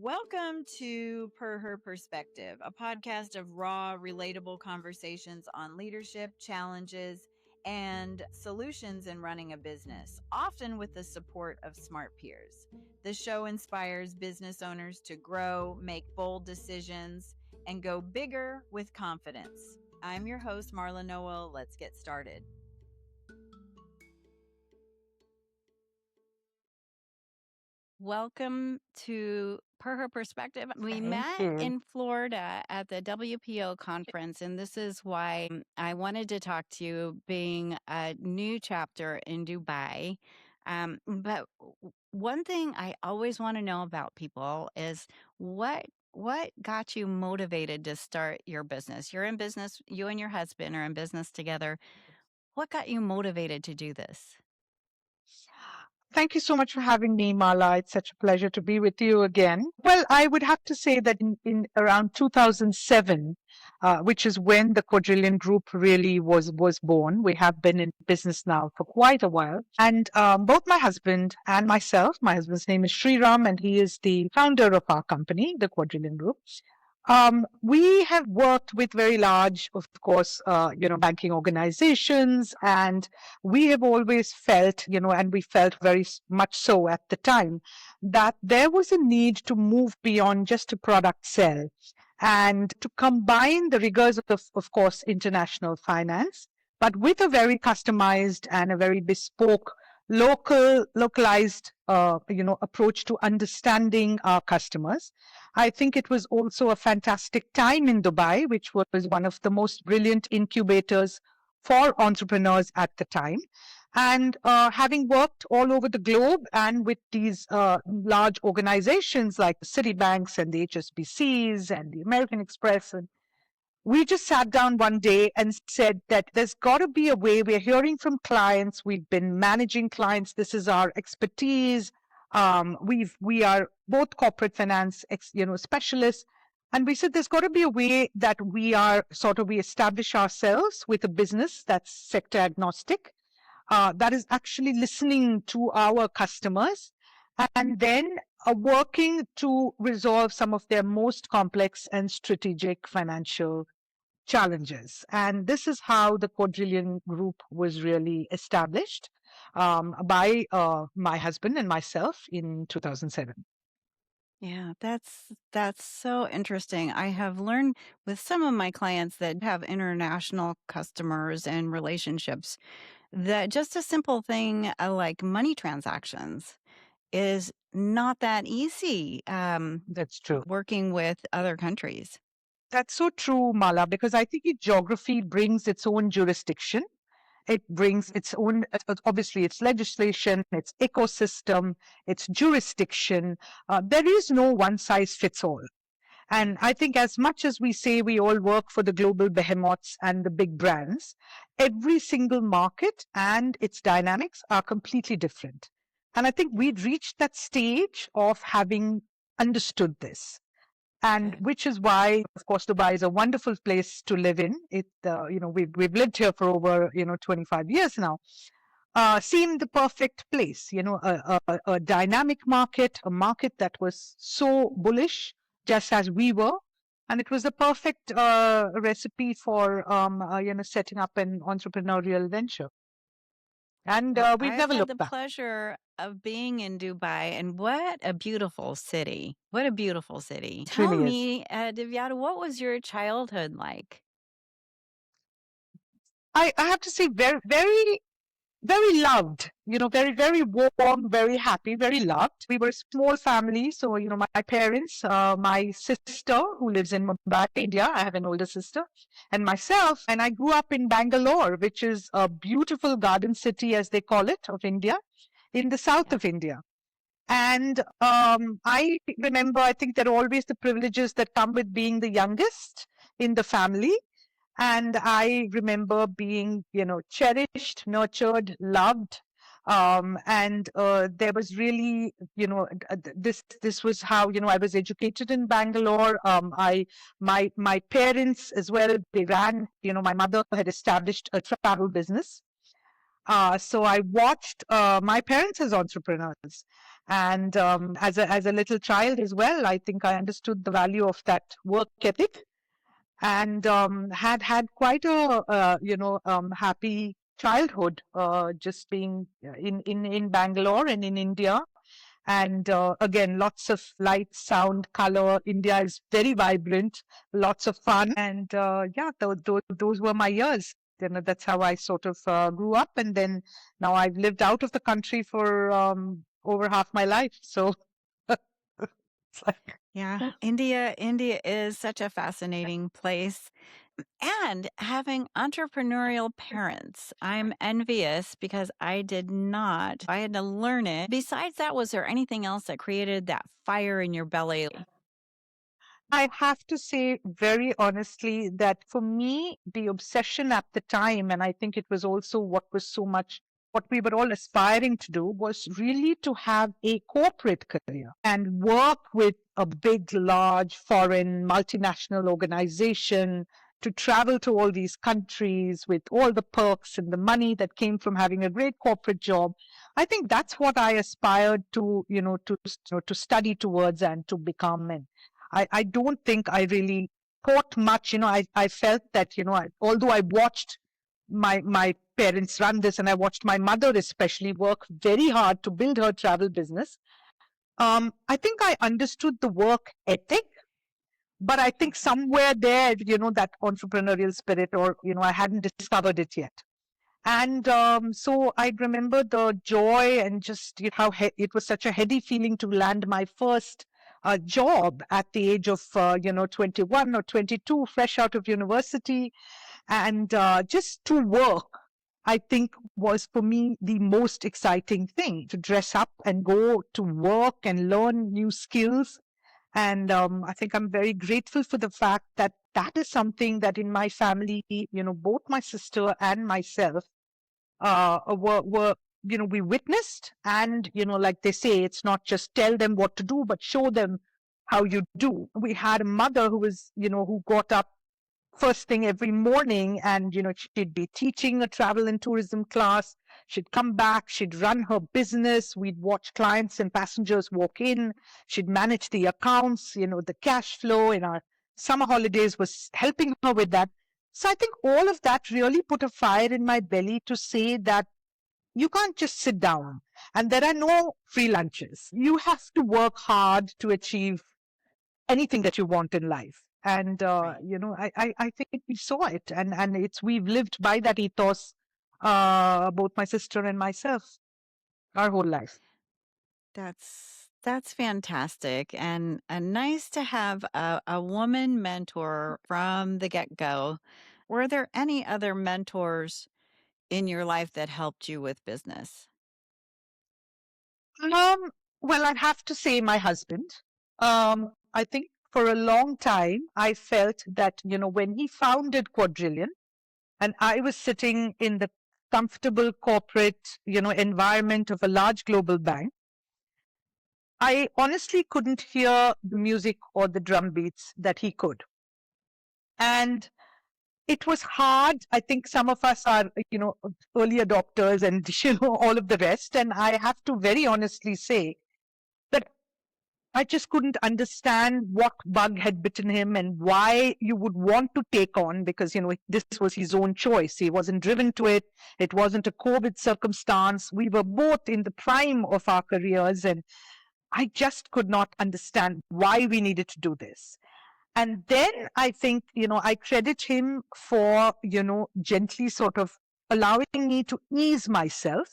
Welcome to Per Her Perspective, a podcast of raw, relatable conversations on leadership, challenges, and solutions in running a business, often with the support of smart peers. The show inspires business owners to grow, make bold decisions, and go bigger with confidence. I'm your host, Marla Noel. Let's get started. Welcome to Per Her Perspective. We Thank met you. in Florida at the WPO conference, and this is why I wanted to talk to you, being a new chapter in Dubai. But one thing I always want to know about people is what got you motivated to start your business? You're in business, you and your husband are in business together. What got you motivated to do this? Thank you so much for having me, Mala. It's such a pleasure to be with you again. Well, I would have to say that in around 2007, which is when the Quadrillion Group really was born. We have been in business now for quite a while. And both my husband and myself, my husband's name is Sriram, and he is the founder of our company, the Quadrillion Group. We have worked with very large, of course, banking organizations, and we have always felt, and we felt very much so at the time, that there was a need to move beyond just a product sell and to combine the rigors of course, international finance, but with a very customized and a very bespoke localized approach to understanding our customers. I think it was also a fantastic time in Dubai, which was one of the most brilliant incubators for entrepreneurs at the time. And having worked all over the globe and with these large organizations like the Citibanks and the HSBCs and the American Express, and we just sat down one day and said that there's got to be a way. We're hearing from clients. We've been managing clients. This is our expertise. We are both corporate finance, specialists. And we said there's got to be a way that we establish ourselves with a business that's sector agnostic, that is actually listening to our customers and then working to resolve some of their most complex and strategic financial challenges. And this is how the Quadrillion Group was really established by my husband and myself in 2007. Yeah, that's so interesting. I have learned with some of my clients that have international customers and relationships that just a simple thing like money transactions is not that easy, That's true. working with other countries. That's so true, Mala, because I think geography brings its own jurisdiction. It brings its own, obviously, its legislation, its ecosystem, its jurisdiction. There is no one size fits all. And I think as much as we say we all work for the global behemoths and the big brands, every single market and its dynamics are completely different. And I think we'd reached that stage of having understood this. And Okay. which is why, of course, Dubai is a wonderful place to live in. We've lived here for over 25 years now. Seemed the perfect place, a dynamic market, a market that was so bullish, just as we were, and it was a perfect recipe for setting up an entrepreneurial venture. And Well, we've I've never had the looked back. pleasure of being in Dubai, and what a beautiful city. What a beautiful city. It Tell really is. me, Divyata, what was your childhood like? I have to say, very, very very loved, very, very warm, very happy, very loved. We were a small family. So, my parents, my sister who lives in Mumbai, India, I have an older sister, and myself. And I grew up in Bangalore, which is a beautiful garden city, as they call it, of India, in the south Yeah. of India. And I remember, I think there are always the privileges that come with being the youngest in the family. And I remember being, cherished, nurtured, loved. And there was really, this was how, I was educated in Bangalore. My parents as well, they ran, my mother had established a travel business. So I watched my parents as entrepreneurs, and as a little child as well, I think I understood the value of that work ethic, and had quite a happy childhood, just being in Bangalore and in India. And again, lots of light, sound, color. India is very vibrant, lots of fun. And yeah, those were my years. That's how I sort of grew up. And then now I've lived out of the country for over half my life. So it's like, Yeah, India is such a fascinating place. And having entrepreneurial parents, I'm envious because I did not. I had to learn it. Besides that, was there anything else that created that fire in your belly? I have to say very honestly that for me, the obsession at the time, and I think it was also what was so much what we were all aspiring to do, was really to have a corporate career and work with a big, large, foreign, multinational organization, to travel to all these countries with all the perks and the money that came from having a great corporate job. I think that's what I aspired to, to study towards and to become. And I don't think I really thought much. I felt that, although I watched my parents run this, and I watched my mother especially work very hard to build her travel business, I think I understood the work ethic, but I think somewhere there, that entrepreneurial spirit, or, I hadn't discovered it yet. And so I remember the joy and just how it was such a heady feeling to land my first job at the age of 21 or 22, fresh out of university, and just to work. I think was for me the most exciting thing, to dress up and go to work and learn new skills. And I think I'm very grateful for the fact that that is something that in my family, both my sister and myself were we witnessed. And like they say, it's not just tell them what to do, but show them how you do. We had a mother who was who got up first thing every morning, and she'd be teaching a travel and tourism class. She'd come back, she'd run her business, we'd watch clients and passengers walk in, she'd manage the accounts, the cash flow in our summer holidays, was helping her with that. So I think all of that really put a fire in my belly to say that you can't just sit down, and there are no free lunches. You have to work hard to achieve anything that you want in life. And Right. I think we saw it, and it's we've lived by that ethos, both my sister and myself, our whole life. That's fantastic, and nice to have a woman mentor from the get-go. Were there any other mentors in your life that helped you with business? Um, well, I'd have to say my husband. I think for a long time I felt that when he founded Quadrillion, and I was sitting in the comfortable corporate environment of a large global bank, I honestly couldn't hear the music or the drum beats that he could. And it was hard. I think some of us are, early adopters and, all of the rest. And I have to very honestly say that I just couldn't understand what bug had bitten him and why you would want to take on, because, this was his own choice. He wasn't driven to it. It wasn't a COVID circumstance. We were both in the prime of our careers, and I just could not understand why we needed to do this. And then I think, I credit him for, gently sort of allowing me to ease myself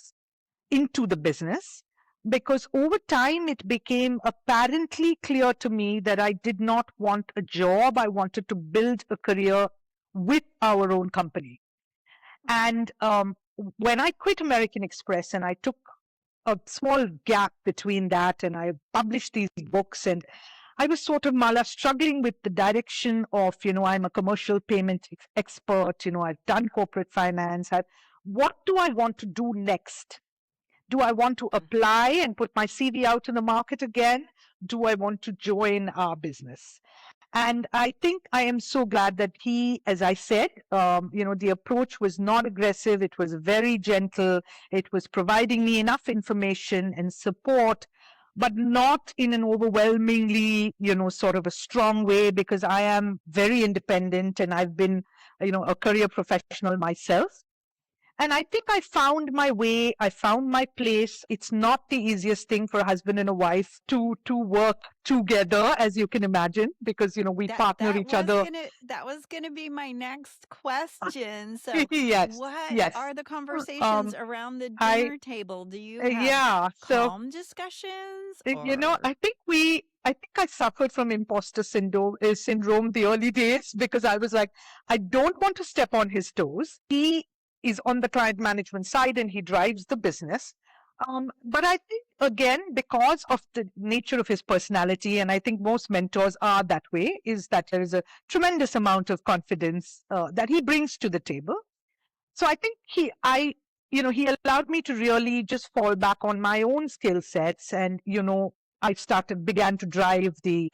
into the business, because over time it became apparently clear to me that I did not want a job. I wanted to build a career with our own company. And when I quit American Express and I took a small gap between that, and I published these books, and I was sort of, Mala, struggling with the direction of, I'm a commercial payment expert, I've done corporate finance. What do I want to do next? Do I want to apply and put my CV out in the market again? Do I want to join our business? And I think I am so glad that he, as I said, the approach was not aggressive. It was very gentle. It was providing me enough information and support, but not in an overwhelmingly, sort of a strong way, because I am very independent and I've been, a career professional myself. And I think I found my way. I found my place. It's not the easiest thing for a husband and a wife to work together, as you can imagine, because we partner each other. That was gonna be my next question. So, Yes, what yes. are the conversations Um, around the I dinner table? Do you have Yeah. So calm discussions or I think I suffered from imposter syndrome the early days, because I was like, I don't want to step on his toes. He is on the client management side and he drives the business. But I think, again, because of the nature of his personality, and I think most mentors are that way, is that there is a tremendous amount of confidence that he brings to the table. So I think he allowed me to really just fall back on my own skill sets. And I began to drive the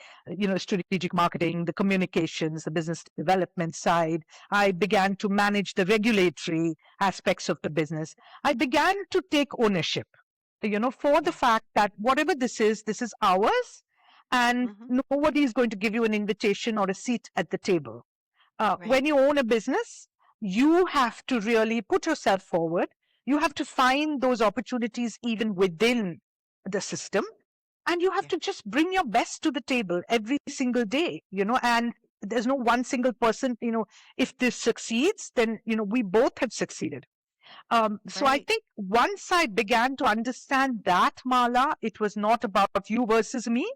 strategic marketing, the communications, the business development side. I began to manage the regulatory aspects of the business. I began to take ownership, for the yeah. fact that whatever this is ours, and Mhm. nobody is going to give you an invitation or a seat at the table. Right. When you own a business, you have to really put yourself forward. You have to find those opportunities even within the system. And you have Yeah. to just bring your best to the table every single day, and there's no one single person, if this succeeds, then, we both have succeeded. So I Right. think once I began to understand that, Mala, it was not about you versus me.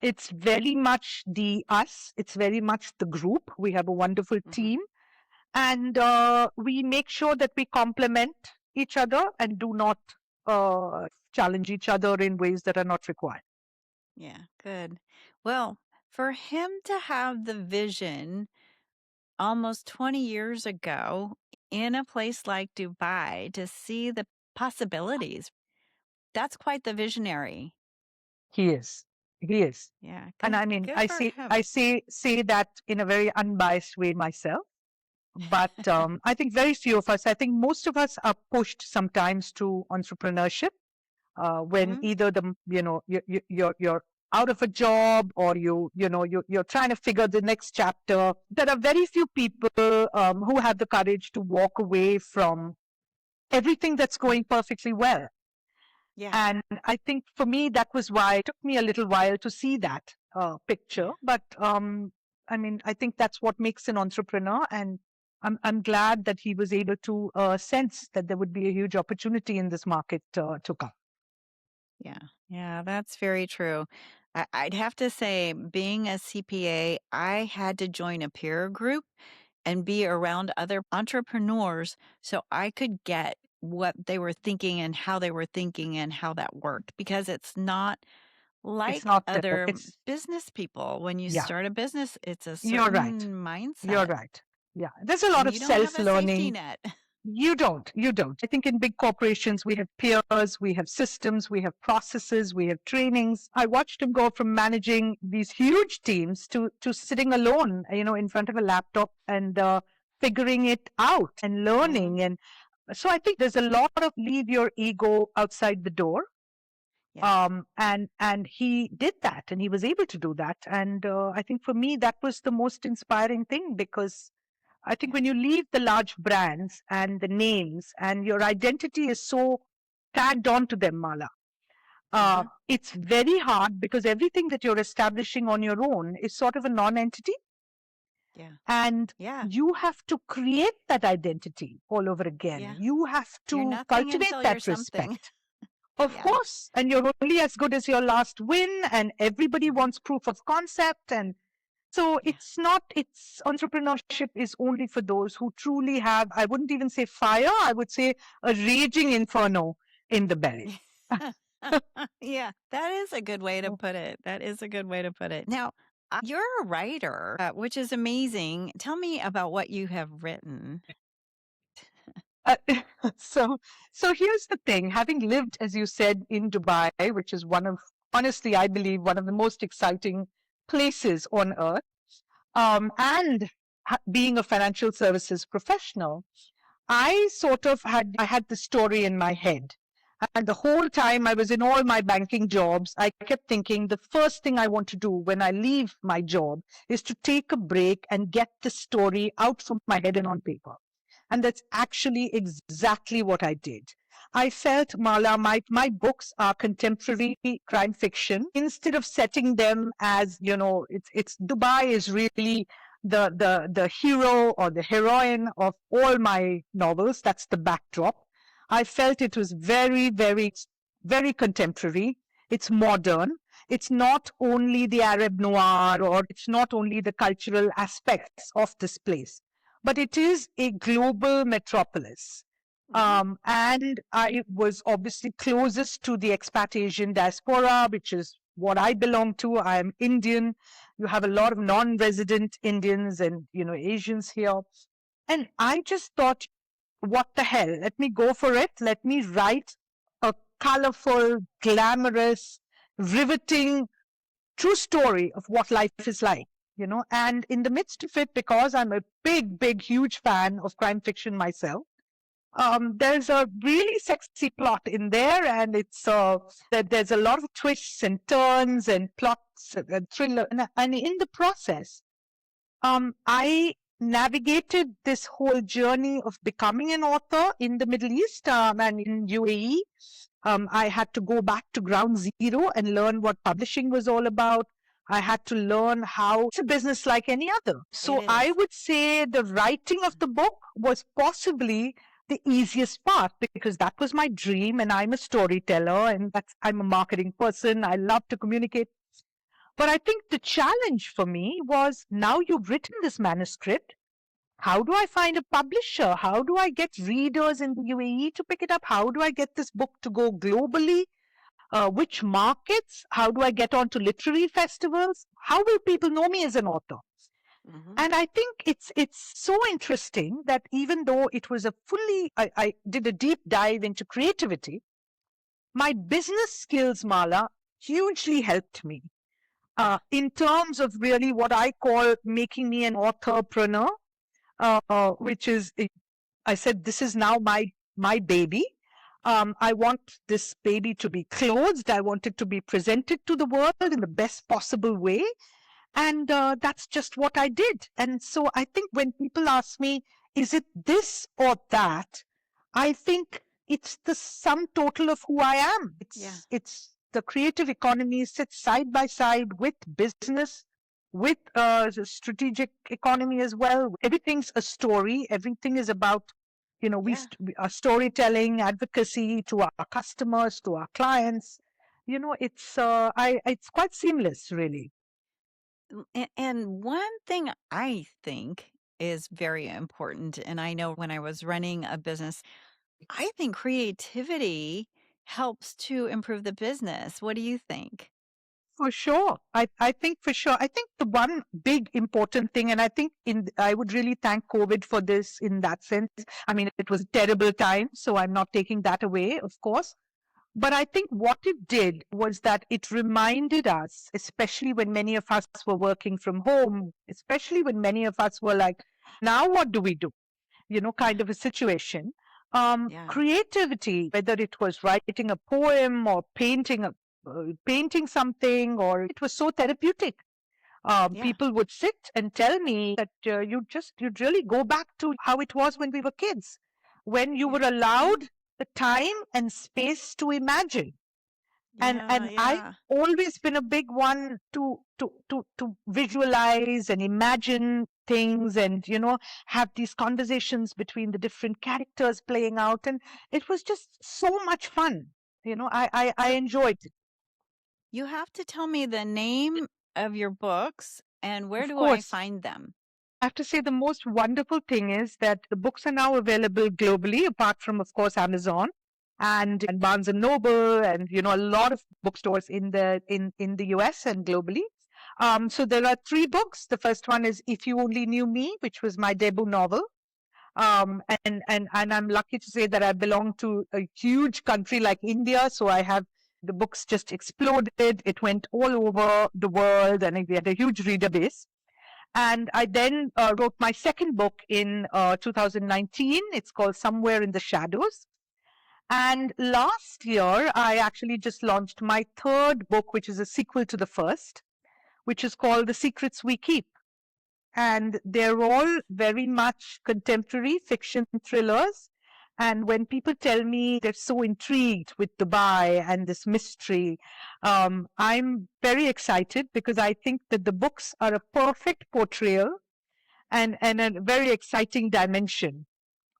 It's very much the us. It's very much the group. We have a wonderful Mhm. team, and we make sure that we complement each other and do not challenge each other in ways that are not required. Yeah, good. Well, for him to have the vision almost 20 years ago in a place like Dubai to see the possibilities, that's quite the visionary. He is. He is. Yeah, And good I mean, good I for say him. I say say that in a very unbiased way myself. But I think very few of us. I think most of us are pushed sometimes to entrepreneurship when Mhm. either you're out of a job, or you're trying to figure the next chapter. There are very few people who have the courage to walk away from everything that's going perfectly well. Yeah, And I think for me, that was why it took me a little while to see that picture. yeah, But I mean, I think that's what makes an entrepreneur. And I'm glad that he was able to sense that there would be a huge opportunity in this market to come. yeah, yeah, that's very true. I'd have to say, being a CPA, I had to join a peer group and be around other entrepreneurs so I could get what they were thinking and how they were thinking and how that worked because it's not It's like not there. other It's business people. When you Yeah, start a business, it's a you're right. certain You're mindset right. Yeah, there's a lot and of you don't have self a safety learning. net. You don't. You don't. I think in big corporations, we have peers, we have systems, we have processes, we have trainings. I watched him go from managing these huge teams to sitting alone, in front of a laptop and figuring it out and Mhm. learning. And so I think there's a lot of leave your ego outside the door. Yeah, And he did that, and he was able to do that. And I think for me, that was the most inspiring thing, because I think yeah. when you leave the large brands and the names, and your identity is so tagged onto them, Mala, Mhm. it's very hard, because everything that you're establishing on your own is sort of a non-entity, Yeah. and Yeah. you have to create that identity all over again. Yeah. You have You're to nothing cultivate until you're that something. respect. Of Yeah. course, and you're only as good as your last win, and everybody Mhm. wants proof of concept. And so Yeah. it's entrepreneurship is only for those who truly have, I wouldn't even say fire, I would say a raging inferno in the belly. Yeah, that is a good way to put it. That is a good way to put it. Now, you're a writer, which is amazing. Tell me about what you have written. Uh, so, so here's the thing. Having lived, as you said, in Dubai, which is honestly, I believe, one of the most exciting places on earth. and being a financial services professional, I had the story in my head. And the whole time I was in all my banking jobs, I kept thinking the first thing I want to do when I leave my job is to take a break and get the story out from my head and on paper. And that's actually exactly what I did. I felt, Mala, my books are contemporary crime fiction. Instead of setting them as, it's Dubai is really the hero or the heroine of all my novels. That's the backdrop. I felt it was very, very, very contemporary. It's modern. It's not only the Arab noir or it's not only the cultural aspects of this place, but it is a global metropolis. Hmm. And I was obviously closest to the expat Asian diaspora, which is what I belong to. I am Indian. You have a lot of non-resident Indians and Asians here. And I just thought, what the hell? Let me go for it. Let me write a colorful, glamorous, riveting, true story of what life is like. And in the midst of it, because I'm a big, big, huge fan of crime fiction myself, there's a really sexy plot in there, and it's that there's a lot of twists and turns and plots and thriller, and in the process, I navigated this whole journey of becoming an author in the Middle East and in UAE. I had to go back to ground zero and learn what publishing was all about. I had to learn how it's a business like any other. It So I is. would say the writing of the book was possibly the easiest part because that was my dream, and I'm a storyteller, and I'm a marketing person. I love to communicate. But I think the challenge for me was, now you've written this manuscript. How do I find a publisher? How do I get readers in the UAE to pick it up? How do I get this book to go globally? Which markets? How do I get onto literary festivals? How will people know me as an author? Hmm. And I think it's so interesting that even though it was I did a deep dive into creativity, my business skills, Mala, hugely helped me in terms of really what I call making me an entrepreneur, which is, I said, this is now my baby. I want this baby to be clothed. I want it to be presented to the world in the best possible way. And that's just what I did. And so I think when people ask me, is it this or that? I think it's the sum total of who I am. Yeah. It's the creative economy sits side by side with business, with the strategic economy as well. Everything's a story. Everything is about, Yeah. we are storytelling, advocacy to our customers, to our clients. It's quite seamless, really. And one thing I think is very important, and I know when I was running a business, I think creativity helps to improve the business. What do you think? For sure. I think for sure. I think the one big important thing, and I think I would really thank COVID for this in that sense. I mean, it was a terrible time, so I'm not taking that away, of course. But I think what it did was that it reminded us, especially when many of us were working from home, especially when many of us were like, now what do we do? Yeah. Kind of a situation. Yeah. Creativity, whether it was writing a poem or painting something, or it was so therapeutic. Yeah. People would sit and tell me that you'd really go back to how it was when we were kids, when you Yeah. were allowed the time and space to imagine. and Yeah. and I've Yeah. always been a big one to visualize and imagine things, and have these conversations between the different characters playing out, and it was just so much fun. I So enjoyed it. you have to tell me the name of your books and where Of do I course, find them? I have to say the most wonderful thing is that the books are now available globally, apart from, of course, Amazon and Barnes and Noble, and a lot of bookstores in the US and globally. So there are three books. The first one is If You Only Knew Me, which was my debut novel. And I'm lucky to say that I belong to a huge country like India, so I have the books just exploded. It went all over the world, and we had a huge reader base. And I then wrote my second book in 2019. It's called Somewhere in the Shadows. And last year, I actually just launched my third book, which is a sequel to the first, which is called The Secrets We Keep. And they're all very much contemporary fiction thrillers. And when people tell me they're so intrigued with Dubai and this mystery, I'm very excited because I think that the books are a perfect portrayal and a very exciting dimension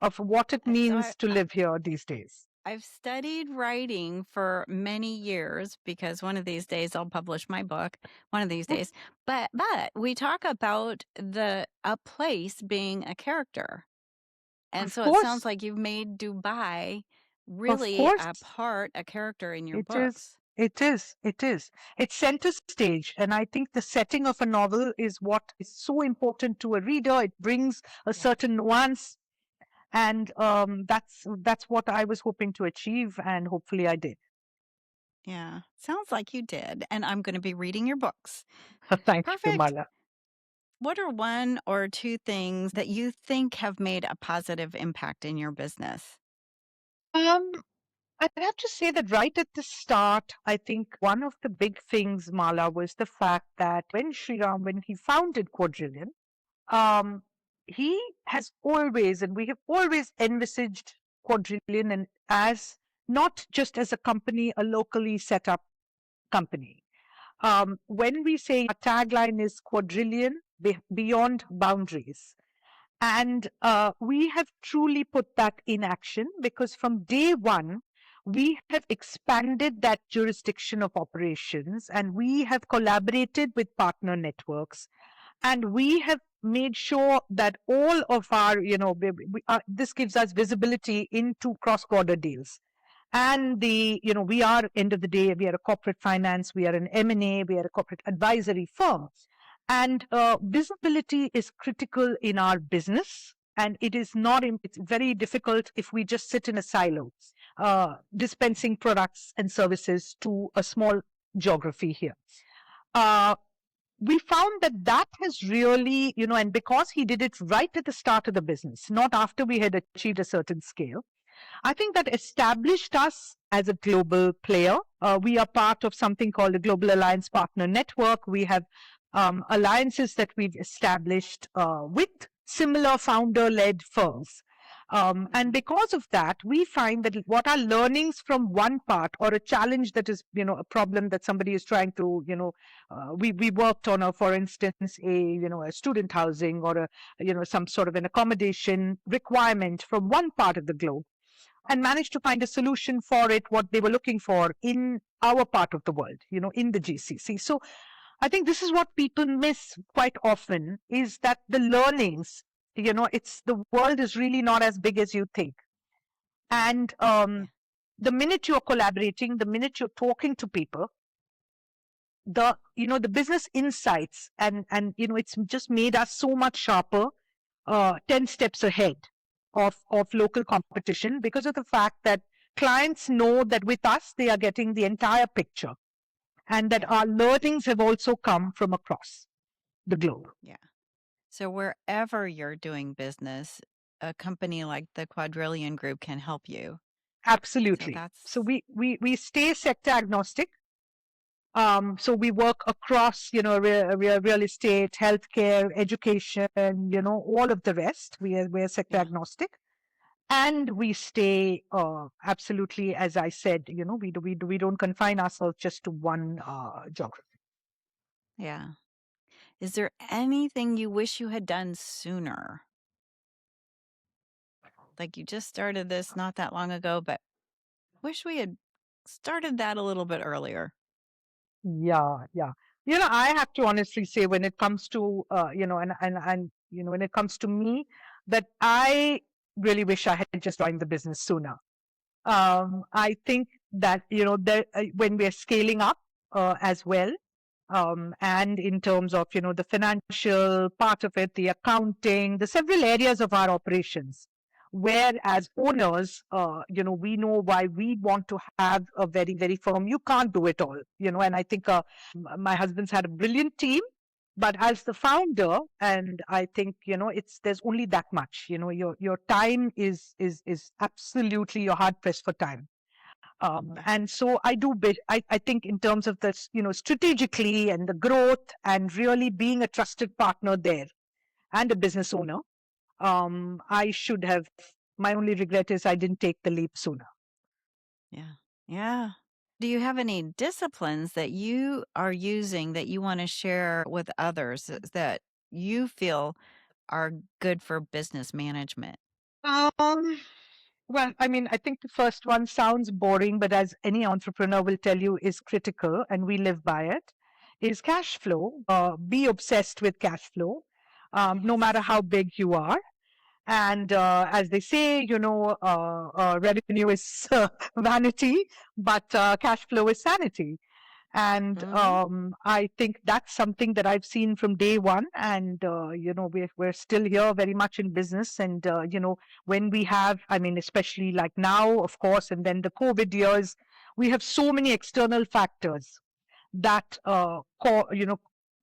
of what it So means to live here these days. I've studied writing for many years because one of these days I'll publish my book, one of these days. But we talk about a place being a character. And Of so it sounds course, like you've made Dubai of really course, a character in your it is. books. It is. It is. It's center stage. And I think the setting of a novel is what is so important to a reader. It brings a Yeah. certain nuance. And that's what I was hoping to achieve. And hopefully I did. Yeah. Sounds like you did. And I'm going to be reading your books. Thank you, Perfect. Mala. What are one or two things that you think have made a positive impact in your business? Um, I'd have to say that right at the start, I think one of the big things, Mala, was the fact that when Sriram, when he founded Quadrillion, um, he has always, and we have always envisaged Quadrillion and as not just as a company, a locally set up company. When we say our tagline is Quadrillion beyond boundaries, and we have truly put that in action because from day one, we have expanded that jurisdiction of operations and we have collaborated with partner networks and we have made sure that all of our, this gives us visibility into cross border deals. And we are, end of the day, we are a corporate finance, we are an M&A, we are a corporate advisory firm. And visibility is critical in our business. And it is not, it's very difficult if we just sit in a silo, dispensing products and services to a small geography here. Uh, we found that that has really, and because he did it right at the start of the business, not after we had achieved a certain scale, I think that established us as a global player. We are part of something called the Global Alliance Partner Network. We have alliances that we've established with similar founder led firms. And Mhm. because of that, we find that what are learnings from one part or a challenge that is, a problem that somebody is trying to, we worked on, for instance, a student housing or some sort of an accommodation requirement from one part of the globe and managed to find a solution for it, what they were looking for in our part of the world, in the GCC. So I think this is what people miss quite often is that the learnings, it's the world is really not as big as you think. And Yeah. the minute you're collaborating, the minute you're talking to people, the business insights and it's just made us so much sharper, 10 steps ahead of local competition because of the fact that clients know that with us they are getting the entire picture and that Yeah. our learnings have also come from across the globe. Yeah. So wherever you're doing business, a company like the Quadrillion Group can help you. So Absolutely. that's So we stay sector agnostic. So we work across, real estate, healthcare, education, all of the rest. We're sector yeah. agnostic. And we stay absolutely, as I said, we don't confine ourselves just to one geography. Yeah. Is there anything you wish you had done sooner? Like you just started this not that long ago, but wish we had started that a little bit earlier. Yeah, yeah. I have to honestly say when it comes to, when it comes to me, that I really wish I had just joined the business sooner. I think that, when we're scaling up as well, and in terms of, the financial part of it, the accounting, the several areas of our operations, where as owners, we know why we want to have a very, very firm, you can't do it all, and I think my husband's had a brilliant team But as the founder, and I think, there's only that much. Your time is absolutely, you're hard pressed for time. Yeah. And so I think in terms of this, strategically and the growth and really being a trusted partner there and a business owner, I should have. My only regret is I didn't take the leap sooner. Yeah. Yeah. Do you have any disciplines that you are using that you want to share with others that you feel are good for business management? Um, well, I mean, I think the first one sounds boring, but as any entrepreneur will tell you, is critical, and we live by it. Is cash flow. Be obsessed with cash flow, no matter Yes. how big you are. And as they say, revenue is vanity, but cash flow is sanity. And Hmm. I think that's something that I've seen from day one. And we're still here, very much in business. And when we have, I mean, especially like now, of course, and then the COVID years, we have so many external factors that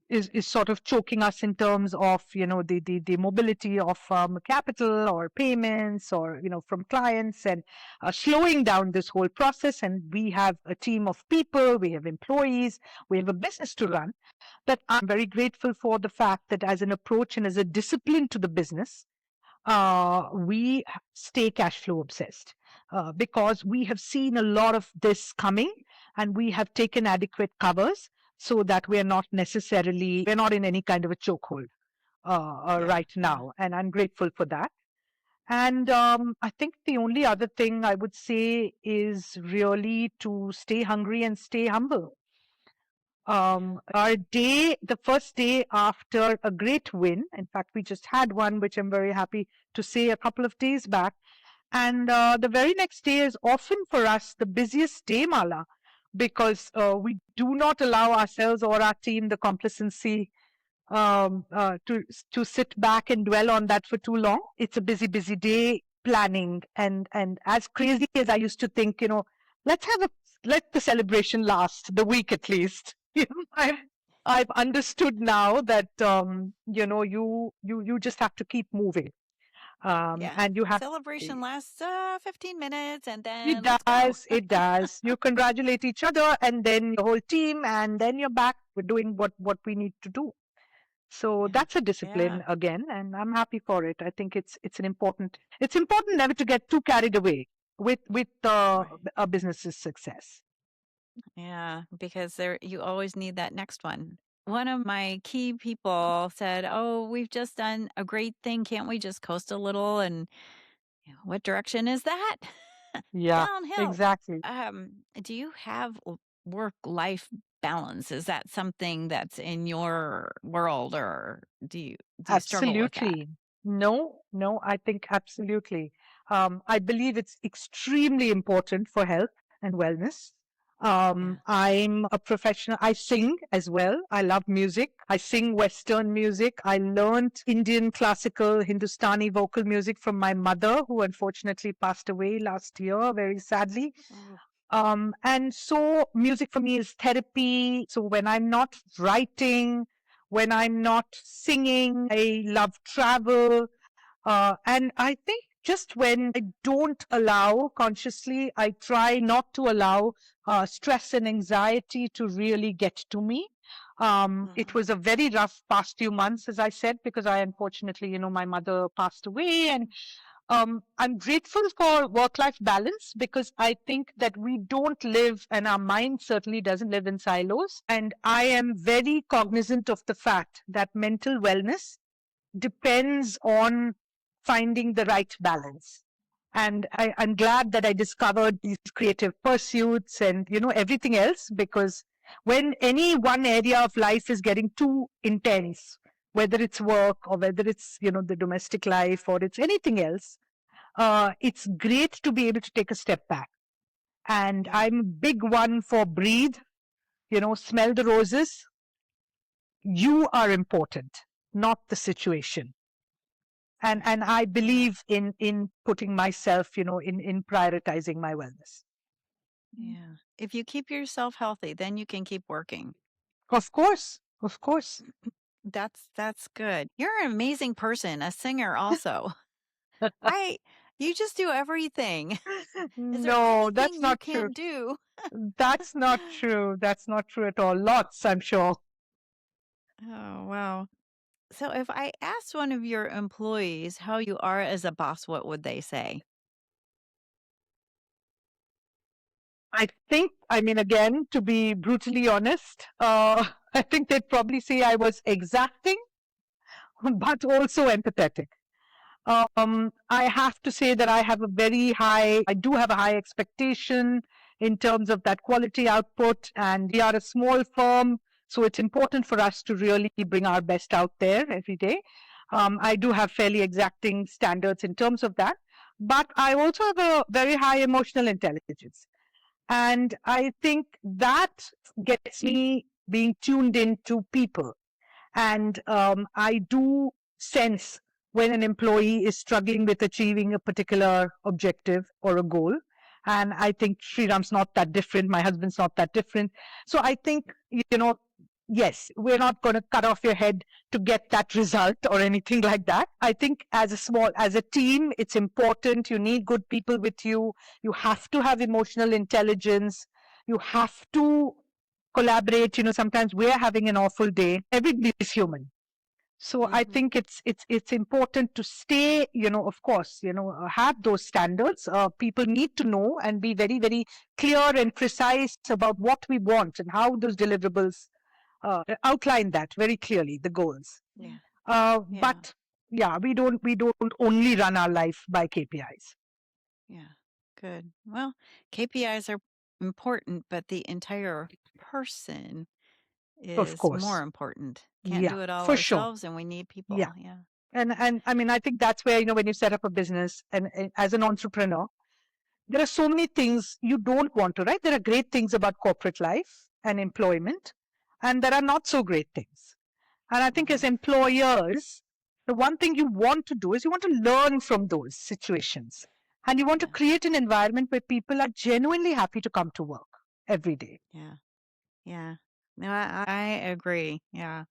is sort of choking us in terms of the mobility of capital or payments, or from clients, and slowing down this whole process. And we have a team of people, we have employees, we have a business to run. That I'm very grateful for the fact that as an approach and as a discipline to the business, we stay cash flow obsessed, because we have seen a lot of this coming, and we have taken adequate covers so that we're not in any kind of a chokehold Yeah. right Yeah. now. And I'm grateful for that. And I think the only other thing I would say is really to stay hungry and stay humble. Yeah. The first day after a great win, in fact, we just had one, which I'm very happy to say a couple of days back. And the very next day is often for us the busiest day, Mala, because we do not allow ourselves or our team the complacency to sit back and dwell on that for too long. It's a busy, busy day planning, and as crazy as I used to think, let's have a let the celebration last the week at least. I've understood now that you just have to keep moving, Yeah. and you have. Celebration lasts 15 minutes and It then let's go. does. It does. You congratulate each other and then your whole team, and then you're back. We're doing what we need to do. So Yeah. that's a Yeah. discipline again, and I'm happy for it. I think it's important never to get too carried away with Right. a business's success. Yeah, because there you always need that next one. One of my key people said, "Oh, we've just done a great thing. Can't we just coast a little?" And what direction is that? Yeah, Downhill. exactly. Do you have work-life balance? Is that something that's in your world, or do you struggle with that? Absolutely. No, no, I think absolutely. I believe it's extremely important for health and wellness. Yeah. I'm a professional. I sing as well. I love music. I sing Western music. I learned Indian classical Hindustani vocal music from my mother, who unfortunately passed away last year, very sadly. Oh, And so music for me is therapy. So when I'm not writing, when I'm not singing, I love travel. And I think just when I don't allow consciously, I try not to allow stress and anxiety to really get to me. It mhm. was a very rough past few months, as I said, because I unfortunately, my mother passed away. And I'm grateful for work life balance, because I think that we don't live, and our mind certainly doesn't live in silos. And I am very cognizant of the fact that mental wellness depends on finding the right balance. And I'm glad that I discovered these creative pursuits and, everything else, because when any one area of life is getting too intense, whether it's work or whether it's, the domestic life or it's anything else, it's great to be able to take a step back. And Yeah. I'm a big one for breathe, smell the roses. You are important, not the situation. And Right. I Yeah. believe in putting myself, in prioritizing my wellness. Yeah. If you keep yourself healthy, then you can keep working. Of course, of course. That's good. You're an amazing person, a singer also. I you just do everything. Is there No, anything that's you not true. can't do? That's not true. That's not true at all. Lots, I'm sure. Oh, wow. So if I asked one of your employees how you are as a boss, what would they say? I think, I mean, again, to be brutally honest, I think they'd probably say I was exacting, but also empathetic. I have to say that I do have a high expectation in terms of that quality output, and we are a small firm, so it's important for us to really bring our best out there every day. I do have fairly exacting standards in terms of that, but I also have a very high emotional intelligence. And I think that gets me being tuned into people. And I do sense when an employee is struggling with achieving a particular objective or a goal. And I think Sriram's not that different. My husband's not that different. So I think, yes, we're not going to cut off your head to get that result or anything like that. I think as a team, it's important. You need good people with you. You have to have emotional intelligence. You have to collaborate. Sometimes we're having an awful day. Everybody is human. So I Mhm. think it's important to stay, of course, have those standards. People need to know and be very, very clear and precise about what we want and how those deliverables outline that very clearly, the goals. Yeah. Yeah. But yeah, we don't only run our life by KPIs. Yeah. Good. Well, KPIs are important, but the entire person Of is more course. important. Can't Yeah, do it all for sure. ourselves, and we need Yeah. people. Yeah. And I mean, I think that's where, when you set up a business and as an entrepreneur, there are so many things you don't want to, right? There are great things about corporate life and employment, and there are not so great things. And I think as Mhm. employers, the one thing you want to do is you want to learn from those situations. And you want to Yeah. create an environment where people are genuinely happy to come to work every day. Yeah. Yeah. No, I agree. Yeah.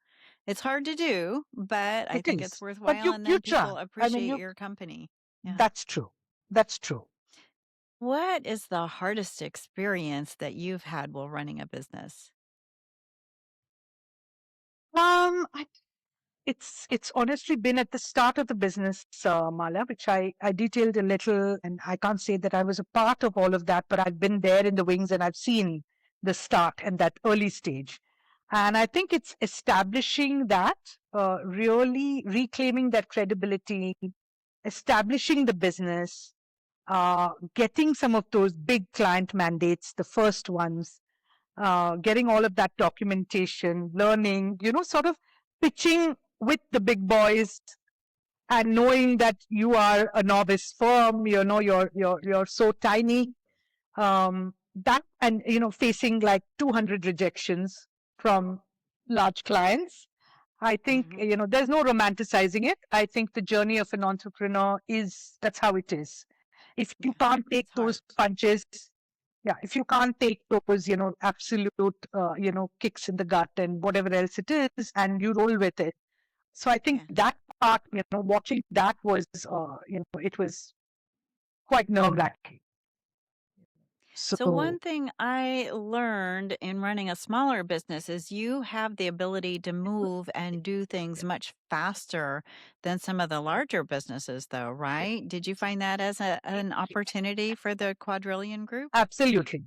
It's hard to do, but I It think it's is. But worthwhile, and you then people try. I mean, appreciate your company. Yeah. that's true. That's true. What is the hardest experience that you've had while running a business? I It's honestly been at the start of the business, Mala, which I detailed a little, and I can't say that I was a part of all of that, but I've been there in the wings and I've seen the start and that early stage. And I think it's establishing that, really reclaiming that credibility, establishing the business, getting some of those big client mandates, the first ones, getting all of that documentation, learning, sort of pitching with the big boys and knowing that you are a novice firm, you're so tiny. That and facing like 200 rejections from large clients. I think Mhm. there's no romanticizing it. I think the journey of an entrepreneur is that's how it is. If you Yeah. can't take It's hard. those punches, yeah, if you can't take those, absolute, kicks in the gut and whatever else it is, and you roll with it. So I think Yeah. that part, watching that was, it was quite nerve-wracking. So, So one thing I learned in running a smaller business is you have the ability to move and do things much faster than some of the larger businesses, though, right? Did you find that as an opportunity for the Quadrillion Group? absolutely,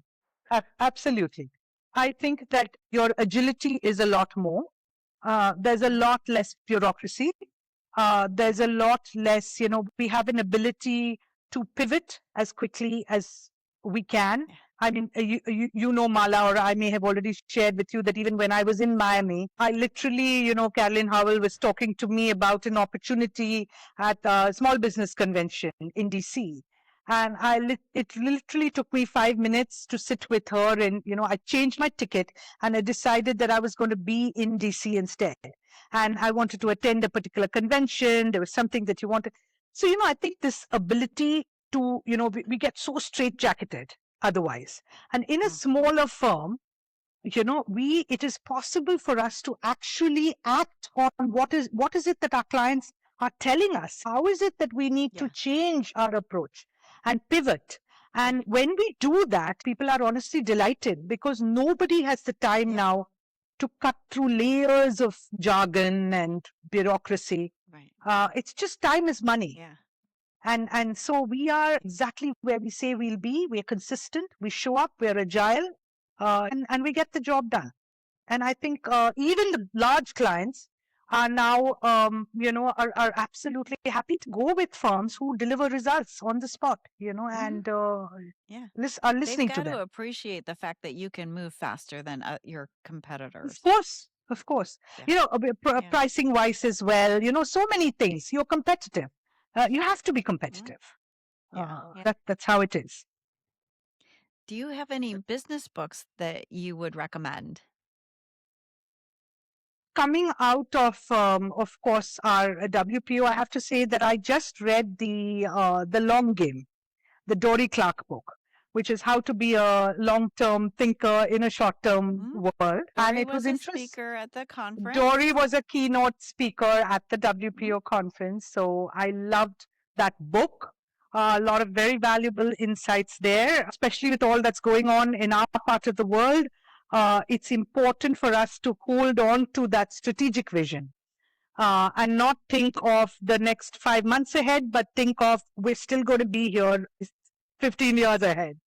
absolutely. I think that your agility is a lot more. There's a Mhm. lot less bureaucracy. There's Yeah. a lot less, we have an ability to pivot as quickly as we can. Yeah. I mean, Mala, or I may have already shared with you that even when I was in Miami, I literally, Carolyn Howell was talking to me about an opportunity at a small business convention in DC. And it literally took me 5 minutes to sit with her. And, I changed my ticket and I decided that I was going to be in DC instead. And I wanted to attend a particular convention. There was something that you wanted. So, I think this ability to, we get so straitjacketed otherwise. And in a Mhm. smaller firm, it is possible for us to actually act on what is it that our clients are telling us. How is it that we need to Yeah. change our approach and pivot? And Right. when we do that, people are honestly delighted because nobody has the time Yeah. now to cut through layers of jargon and bureaucracy. Right. It's just time is money. Yeah. And so we are exactly where we say we'll be. We're consistent, we show up, we're agile, and we get the job done. And I think even the large clients are now, are absolutely happy to go with firms who deliver results on the spot, Hmm. and Yeah. are They've listening to got to them. appreciate the fact that you can move faster than your Of competitors. course, of course. Yeah. Yeah. Pricing wise as well, so many things. You're competitive. You have to be Mhm. competitive. Yeah. Yeah. That's how it is. Do you have any business books that you would recommend? Coming out of course, our WPO, I have to say that I just read the Long Game, the Dory Clark book, which is how to be a long-term thinker in a short-term Mhm. world, and Dory it was was a interesting. speaker at the Dory conference. was a keynote speaker at the Mhm. WPO conference, so I loved that book. A lot of very valuable insights there, especially with all that's going on in our part of the world. It's important for us to hold on to that strategic vision and not think of the next 5 months ahead, but think of we're still going to be here 15 years ahead.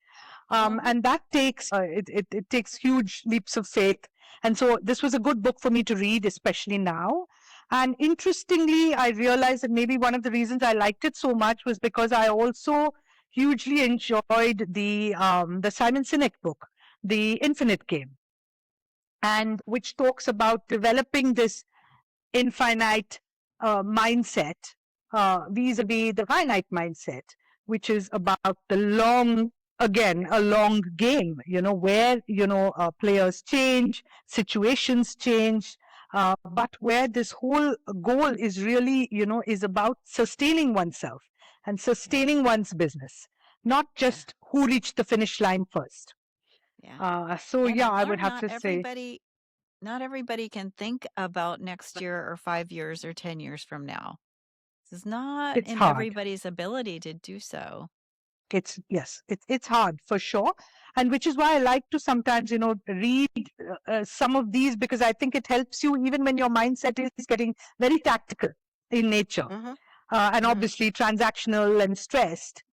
Mhm. And that it takes huge leaps of faith. And so this was a good book for me to read, especially now. And interestingly, I realized that maybe one of the reasons I liked it so much was because I also hugely enjoyed the Simon Sinek book, The Infinite Game, and which talks about developing this infinite mindset vis-a-vis the finite mindset, which is about the long, again, a long game, where, players change, situations change, but where this whole goal is really, is about sustaining oneself and Yeah. sustaining one's business, not Yeah. just who reached the finish line first. Yeah. So And yeah, I've I would learned have to say not everybody can think about next year or 5 years or 10 years from now. This is not it's in hard. everybody's ability to do so. It's yes, it's hard for sure, and which is why I like to sometimes read some of these, because I think it helps you even when your mindset is getting very tactical in nature, Mhm. and Mhm. obviously transactional and stressed.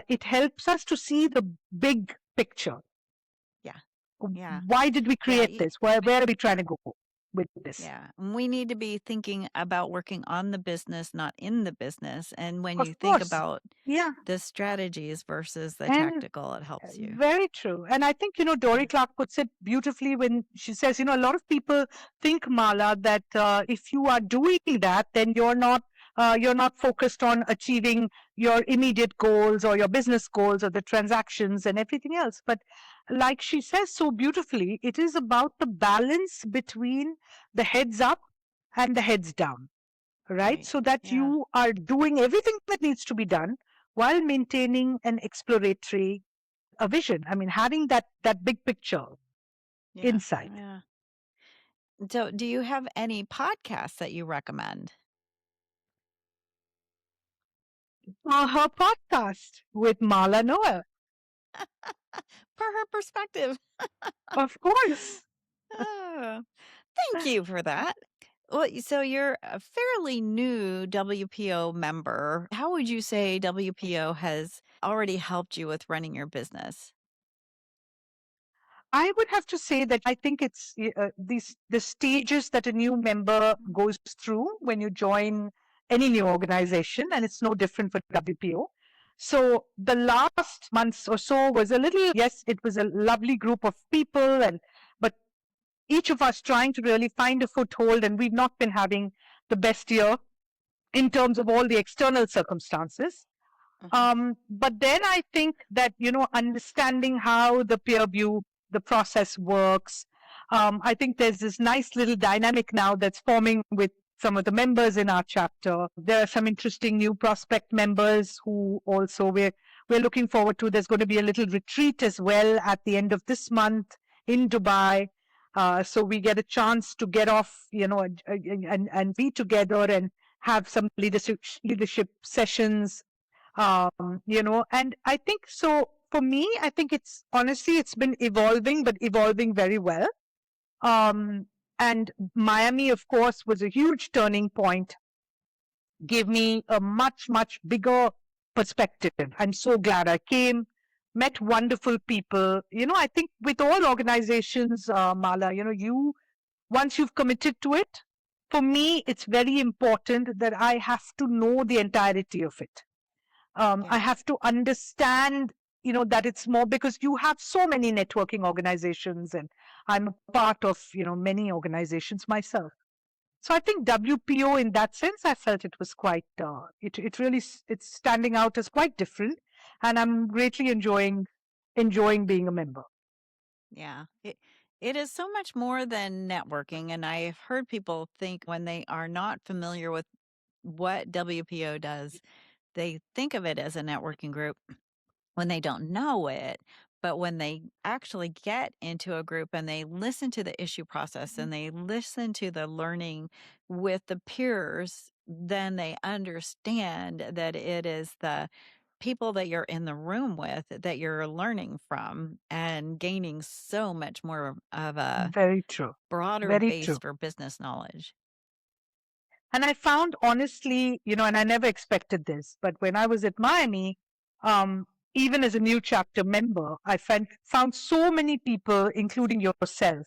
It helps us to see the big picture. Yeah. Yeah. Why did we Yeah. create this? Where are we trying to go with this? Yeah. And we need to be thinking about working on the business, not in the business. And when Of you think course, about yeah, the strategies versus the and tactical, it helps you. very true. And I think, Yeah. Dory Clark puts it beautifully when she says, a lot of people think, Mala, that if you are doing that, then you're not focused on achieving your immediate goals or your business goals or the transactions and everything else. But like she says so beautifully, it is about the balance between the heads up and the heads down, right? Right. So that Yeah. you are doing everything that needs to be done while maintaining an exploratory a vision. I mean, having that big picture Yeah. insight. Yeah. So, do you have any podcasts that you recommend? Her podcast with Mala Noel, Per her perspective. of course. Oh, thank you for that. Well, so you're a fairly new WPO member. How would you say WPO has already helped you with running your business? I would have to say that I think it's these the stages that a new member Mm. goes through when you join any new organization, and it's no different for WPO. So the last months or so was a little, yes, it was a lovely group of people, and but each of us trying to really find a foothold, and we've not been having the best year in terms of all the external circumstances. Mhm. But then I think that, understanding how the peer view, the process works, I think there's this nice little dynamic now that's forming with some of the members in our chapter. There are some interesting new prospect members who also we're looking forward to. There's going to be a little retreat as well at the end of this month in Dubai. So we get a chance to get off, and be together and have some leadership sessions, and I think so. For me, I think it's honestly, it's been evolving, but evolving very well. Um, and Miami, of course, was a huge turning point, gave me a much, much bigger perspective. I'm so glad I came, met wonderful people. I think with all organizations, Mala, once you've committed to it, for me, it's very important that I have to know the entirety of it. I Yeah. have to understand, that it's more because you have so many networking organizations, and I'm a part of, many organizations myself. So I think WPO, in that sense, I felt it was quite, it really, it's standing out as quite different, and I'm greatly enjoying being a member. Yeah. It is so much more than networking. And I've heard people think when they are not familiar with what WPO does, they think of it as a networking group when they don't know it. But when they actually get into a group and they listen to the issue process and they listen to the learning with the peers, then they understand that it is the people that you're in the room with that you're learning from and gaining so much more of a Very true. broader Very base true. for business knowledge. And I found, honestly, and I never expected this, but when I was at Miami, um, even as a new chapter member, I found so many people, including yourself,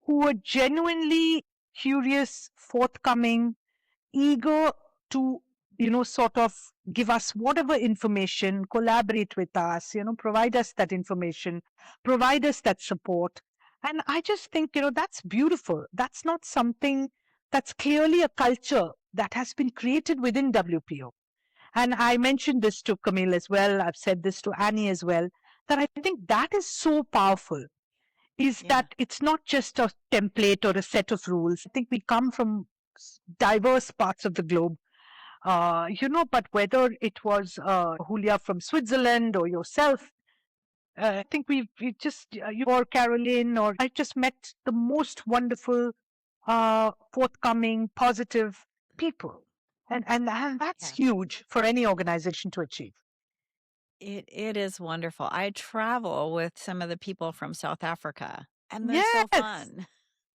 who were genuinely curious, forthcoming, eager to, sort of give us whatever information, collaborate with us, provide us that information, provide us that support. And I just think, that's beautiful. That's not something, that's clearly a culture that has been created within WPO. And Yeah. I mentioned this to Camille as well. I've said this to Annie as well, that I think that is so powerful, is Yeah. that it's not just a template or a set of rules. I think we come from diverse parts of the globe, but whether it was Julia from Switzerland or yourself, I think we just, you or Caroline, or I just met the most wonderful, forthcoming, positive people. And that's Yeah. huge for any organization to achieve. It is wonderful. I travel with some of the people from South Africa, and they're so Yes, fun.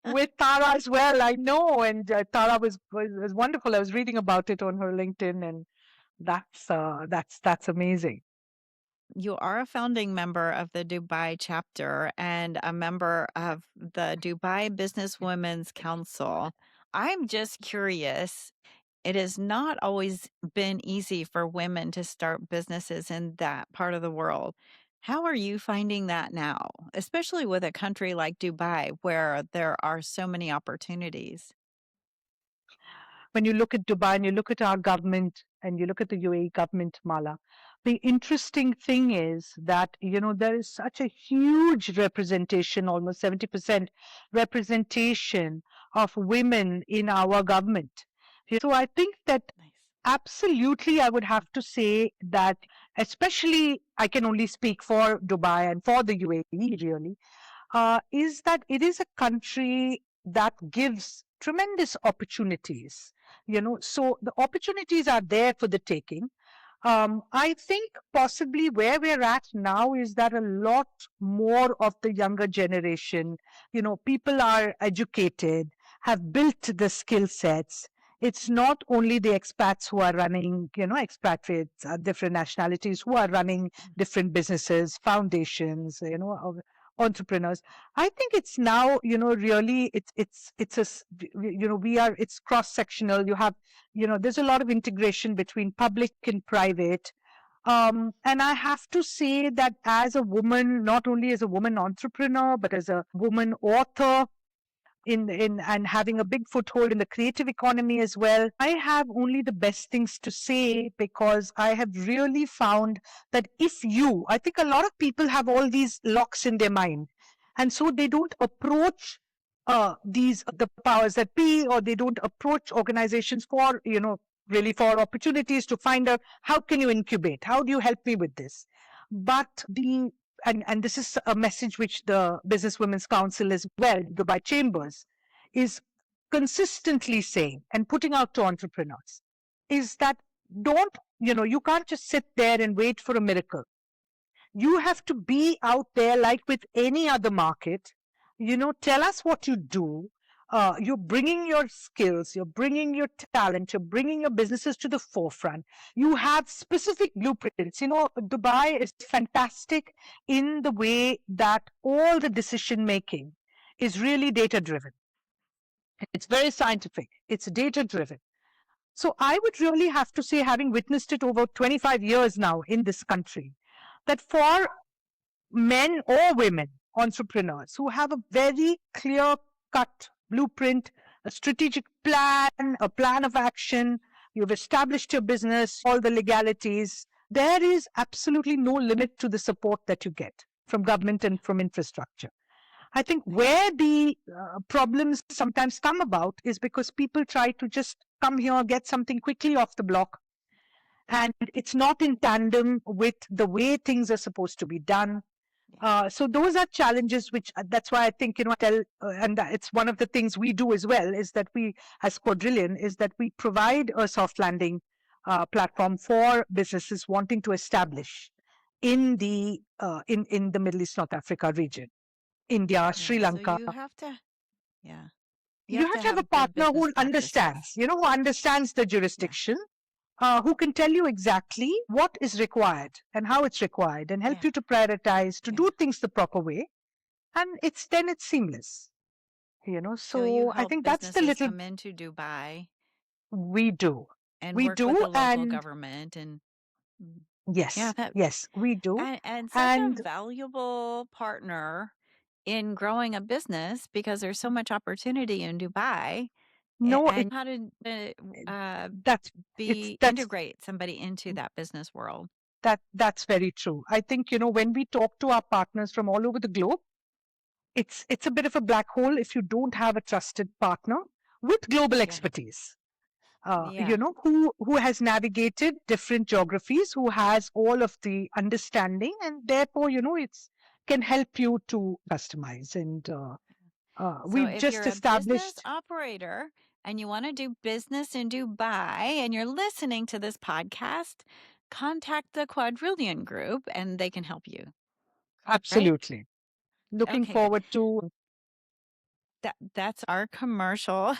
with Tara as well. I know, and Tara was wonderful. I was reading about it on her LinkedIn, and that's amazing. You are a founding member of the Dubai chapter and a member of the Dubai Businesswomen's Council. I'm just curious. It has not always been easy for women to start businesses in that part of the world. How are you finding that now, especially with a country like Dubai where there are so many opportunities? When you look at Dubai and you look at our government and you look at the UAE government, Mala, the interesting thing is that, there is such a huge representation, almost 70% representation of women in our government. So I think that Nice. absolutely, I would have to say that, especially, I can only speak for Dubai and for the UAE, really, is that it is a country that gives tremendous opportunities. So the opportunities are there for the taking. I think possibly where we're at now is that a lot more of the younger generation, people are educated, have built the skill sets. It's not only the expats who are running, expatriates, different nationalities who are running Mm. different businesses, foundations, of entrepreneurs. I think it's now, really, it's we are, it's cross sectional. You have, there's a lot of integration between public and private. And I have to say that as a woman, not only as a woman entrepreneur, but as a woman author, in and having a big foothold in the creative economy as well, I have only the best things to say, because I have really found that if you, I think a lot of people have all these locks in their mind, and so they don't approach these the powers that be, or they don't approach organizations for, really for opportunities to find out, how can you incubate, how do you help me with this. But the and this is a message which the Business Women's Council as well, Dubai Chambers, is consistently saying and putting out to entrepreneurs is that don't, you can't just sit there and wait for a miracle. You have to be out there like with any other market. Tell us what you do. You're bringing your skills, you're bringing your talent, you're bringing your businesses to the forefront. You have specific blueprints. Dubai is fantastic in the way that all the decision making is really data driven. It's very scientific, it's data driven. So I would really have to say, having witnessed it over 25 years now in this country, that for men or women entrepreneurs who have a very clear cut blueprint, a strategic plan, a plan of action, you've established your business, all the legalities, there is absolutely no limit to the support that you get from government and from infrastructure. I think where the problems sometimes come about is because people try to just come here, get something quickly off the block, and it's not in tandem with the way things are supposed to be done. So those are challenges which that's why I think, and it's one of the things we do as well, is that we, as Quadrillion, is that we provide a soft landing platform for businesses wanting to establish in the in the Middle East, North Africa region, India, Sri So Lanka. you have to, yeah, you You have have to to have a have good partner business who practices. understands, who understands the Yeah. jurisdiction, who can tell you exactly what is required and how it's required, and help Yeah. you to prioritize, to Yeah. do things the proper way, and it's seamless. So you So I help think that's the businesses little come into Dubai we do. and We work with do, the local and government and mm, yeah, yes, that yes, we do. and such a And valuable partner in growing a business because there's so much opportunity in Dubai no, and how to uh, that's it's be that's integrate somebody into that business world. that's very true. I think, when we talk to our partners from all over the globe, it's a bit of a black hole if you don't have a trusted partner with global Yeah. expertise. Yeah. Who has navigated different geographies, who has all of the understanding, and therefore, it's can help you to customize. And So we've if just you're a business established. operator and you want to do business in Dubai and you're listening to this podcast, contact the Quadrillion Group and they can help you. Right? Absolutely. Looking Okay, good. forward to. That's our commercial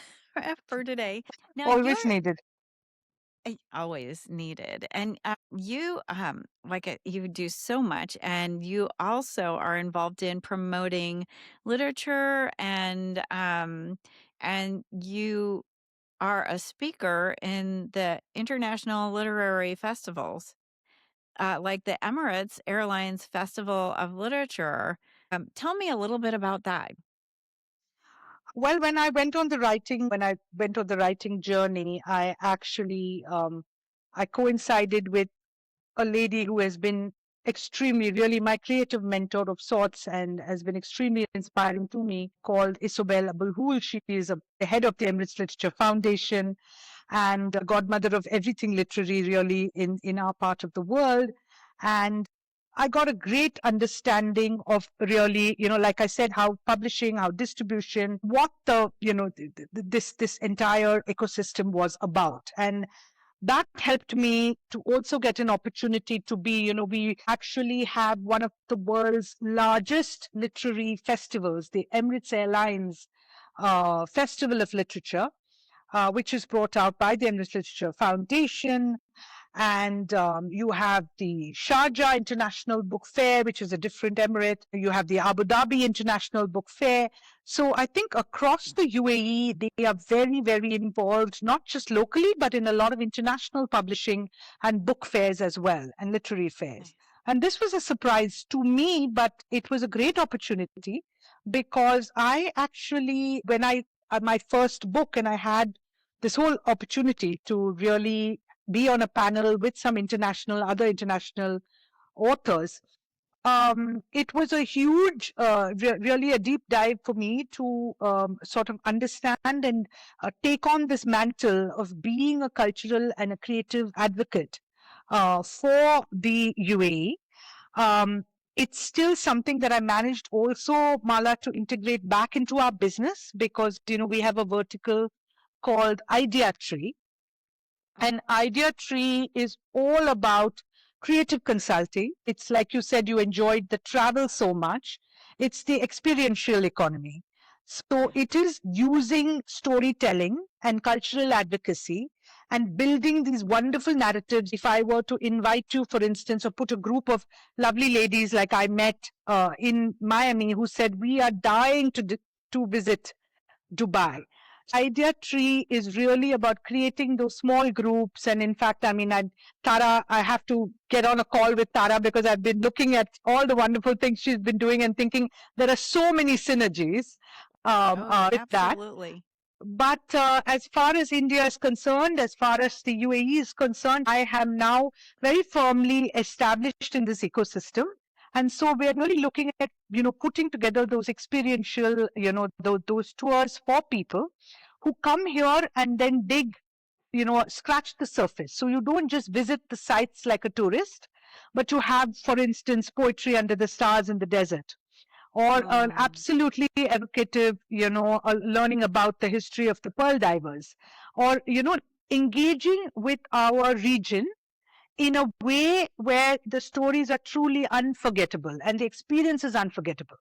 for today. Now Always you're needed. always needed, and you you do so much, and you also are involved in promoting literature, and you are a speaker in the international literary festivals, like the Emirates Airlines Festival of Literature. Tell me a little bit about that. Well, when I went on the writing journey, I actually I coincided with a lady who has been extremely, really my creative mentor of sorts, and has been extremely inspiring to me, called Isobel Abulhul. She is the head of the Emirates Literature Foundation and a godmother of everything literary, really, in our part of the world. And I got a great understanding of, really, like I said, how publishing, how distribution, what this entire ecosystem was about. And that helped me to also get an opportunity to be, we actually have one of the world's largest literary festivals, the Emirates Airlines Festival of Literature, which is brought out by the Emirates Literature Foundation. And you have the Sharjah International Book Fair, which is a different emirate. You have the Abu Dhabi International Book Fair. So I think across the UAE, they are very, very involved, not just locally, but in a lot of international publishing and book fairs as well, and literary fairs. Nice. And this was a surprise to me, but it was a great opportunity because I actually, when I, my first book, and I had this whole opportunity to really be on a panel with some other international authors. It was a huge, really a deep dive for me to sort of understand and take on this mantle of being a cultural and a creative advocate for the UAE. it's still something that I managed also, Mala, to integrate back into our business because, we have a vertical called Idea Tree. Oh, An idea tree is all about creative consulting. It's like you said, you enjoyed the travel so much. It's the experiential economy. So yeah. it is using storytelling and cultural advocacy and building these wonderful narratives. If I were to invite you, for instance, or put a group of lovely ladies like I met in Miami who said, we are dying to visit Dubai. Idea Tree is really about creating those small groups. And in fact, I mean, Tara, I have to get on a call with Tara because I've been looking at all the wonderful things she's been doing and thinking there are so many synergies Oh, with that. absolutely. But as far as India is concerned, as far as the UAE is concerned, I am now very firmly established in this ecosystem. And so we're really looking at, putting together those experiential, those tours for people who come here and then dig, scratch the surface. So you don't just visit the sites like a tourist, but you have, for instance, poetry under the stars in the desert or an Mm, absolutely evocative, learning about the history of the pearl divers, or, engaging with our region in a way where the stories are truly unforgettable and the experience is unforgettable.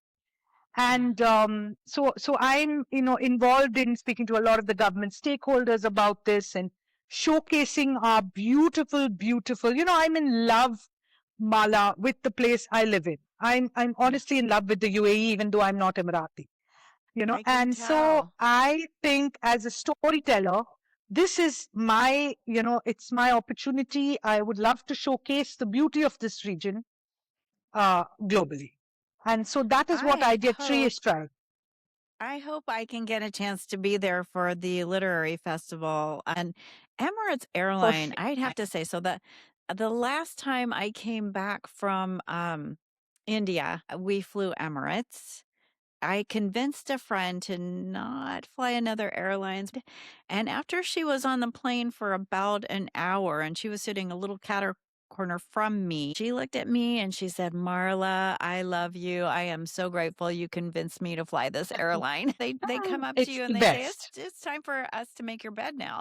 yeah. And so I'm, involved in speaking to a lot of the government stakeholders about this and showcasing our beautiful, beautiful, I'm in love, Mala, with the place I live in. I'm Yeah. honestly in love with the UAE, even though I'm not Emirati, I can and so tell. I think as a storyteller, this is my, it's my opportunity. I would love to showcase the beauty of this region globally. And so that is what I Idea Tree hope is trying. I hope I can get a chance to be there for the literary festival. And Emirates For Airline, sure. I'd have to say, so the last time I came back from India, we flew Emirates. I convinced a friend to not fly another airlines. And after she was on the plane for about an hour and she was sitting a little catter corner from me, she looked at me and she said, Marla, I love you. I am so grateful you convinced me to fly this airline. They come up to It's you the and they say, best. it's time for us to make your bed now.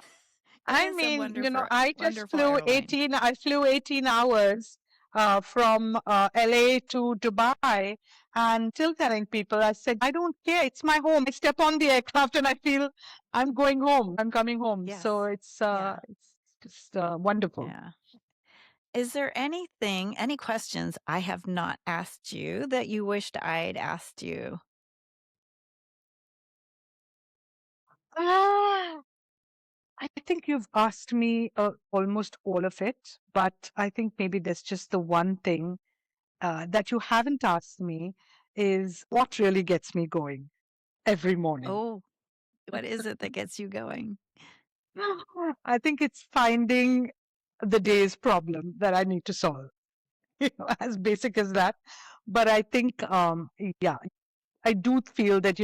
It I is a mean, wonderful, wonderful airline. I flew 18 hours from LA to Dubai and still telling people, I said, I don't care. It's my home. I step on the aircraft and I feel I'm going home. I'm coming home. Yes. So Yeah. it's just wonderful. Yeah. Is there anything, any questions I have not asked you that you wished I'd asked you? Ah, I think you've asked me almost all of it, but I think maybe there's just the one thing that you haven't asked me is what really gets me going every morning. Oh, what is it that gets you going? I think it's finding the day's problem that I need to solve, as basic as that. But I think, yeah, I do feel that,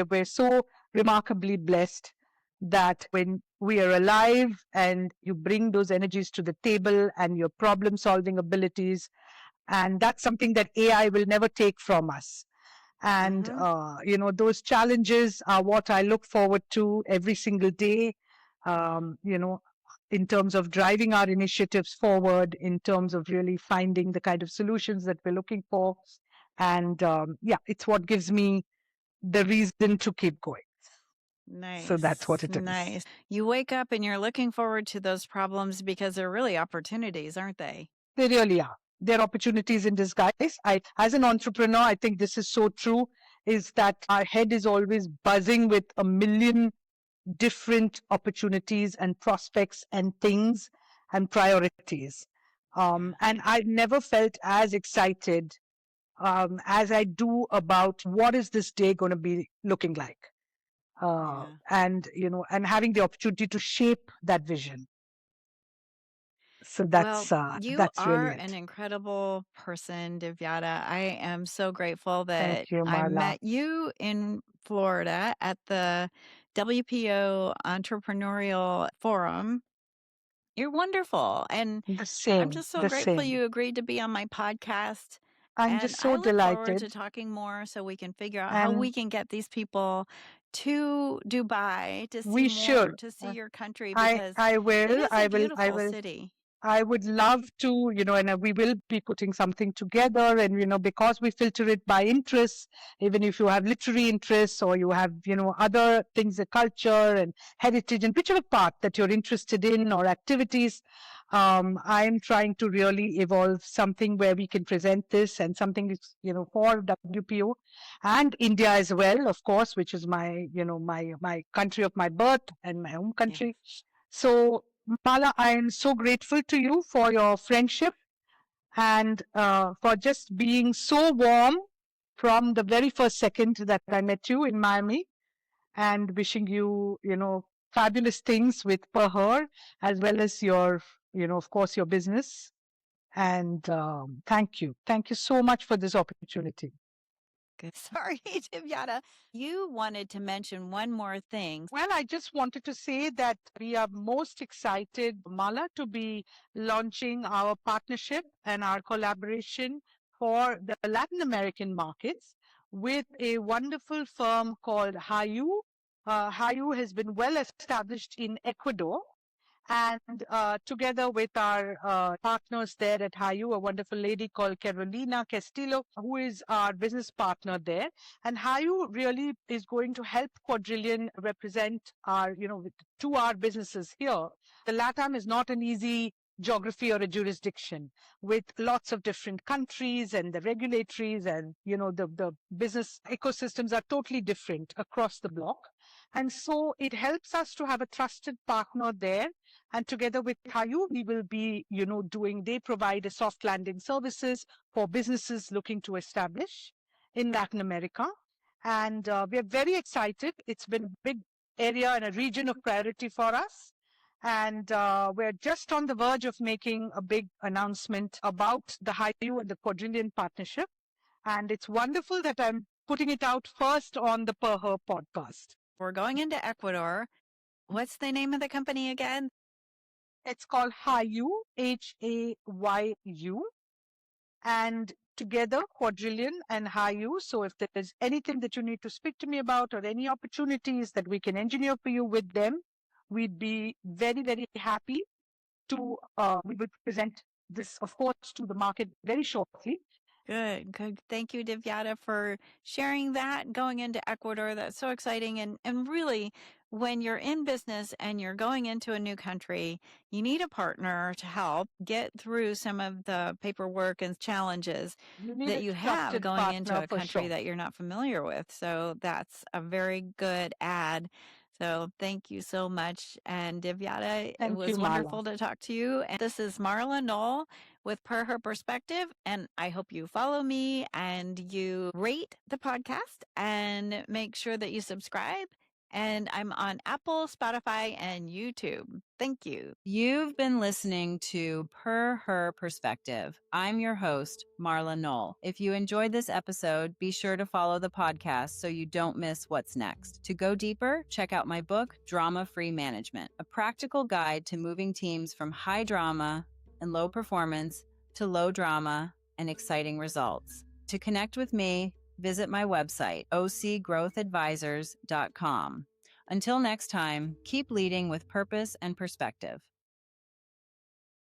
we're so remarkably blessed that when we are alive and you bring those energies to the table and your problem solving abilities, and that's something that AI will never take from us. And, Mhm. those challenges are what I look forward to every single day, in terms of driving our initiatives forward, in terms of really finding the kind of solutions that we're looking for. And yeah, it's what gives me the reason to keep going. So that's what Nice, it is. nice. You wake up and you're looking forward to those problems because they're really opportunities, aren't they? They really are. They're opportunities in disguise. As an entrepreneur, I think this is so true, is that our head is always buzzing with a million different opportunities and prospects and things and priorities. Yeah, And I've never felt as excited as I do about what is this day going to be looking like. yeah. And and having the opportunity to shape that vision. So Well, you that's really are an it. incredible person, Divyata. I am so grateful that Thank you, I Marla. met you in Florida at the WPO Entrepreneurial Forum. You're wonderful. And The I'm same, just so the grateful same. you agreed to be on my podcast. I'm And just I so look forward to delighted. talking more so we can figure out how we And can get these people to Dubai to see we more, should. to see your country I because I it will. is a I will. I beautiful will. city. I would love to, and we will be putting something together. And, because we filter it by interests, even if you have literary interests or you have, other things, the culture and heritage and whichever part that you're interested in or activities, I'm trying to really evolve something where we can present this and something, for WPO and India as well, of course, which is my, my country of my birth and my home Yes. country. So, Mala, I am so grateful to you for your friendship and for just being so warm from the very first second that I met you in Miami, and wishing you, fabulous things with Per as well as your, of course, your business. And thank you. Thank you so much for this opportunity. Good. Sorry, Divyata. You wanted to mention one more thing. Well, I just wanted to say that we are most excited, Mala, to be launching our partnership and our collaboration for the Latin American markets with a wonderful firm called Hayu. Hayu has been well established in Ecuador, and together with our partners there at Hayu, a wonderful lady called Carolina Castillo, who is our business partner there. And Hayu really is going to help Quadrillion represent our, to our businesses here. The LATAM is not an easy geography or a jurisdiction with lots of different countries, and the regulatories and the business ecosystems are totally different across the block. And so it helps us to have a trusted partner there, and together with Hayu, we will be, they provide a soft landing services for businesses looking to establish in Latin America. And we are very excited. It's been a big area and a region of priority for us. And we're just on the verge of making a big announcement about the Hayu and the Quadrillion partnership. And it's wonderful that I'm putting it out first on the Per Her podcast. We're going into Ecuador. What's the name of the company again? It's called Hayu, Hayu, and together Quadrillion and Hayu. So if there's anything that you need to speak to me about or any opportunities that we can engineer for you with them, we'd be very, very happy to, we would present this, of course, to the market very shortly. Good, good. Thank you, Divyata, for sharing that. Going into Ecuador, that's so exciting. And really, when you're in business and you're going into a new country, you need a partner to help get through some of the paperwork and challenges You need that a you have trusted going into partner a for country sure. that you're not familiar with. So that's a very good add. So thank you so much. And Divyata, it Thank you, was Mala. wonderful to talk to you. And this is Marla Knoll with Per Her Perspective. And I hope you follow me and you rate the podcast and make sure that you subscribe. And I'm on Apple, Spotify, and YouTube. Thank you. You've been listening to Per Her Perspective. I'm your host, Marla Knoll. If you enjoyed this episode, be sure to follow the podcast so you don't miss what's next. To go deeper, check out my book, Drama Free Management, a practical guide to moving teams from high drama and low performance to low drama and exciting results. To connect with me, visit my website, ocgrowthadvisors.com. Until next time, keep leading with purpose and perspective.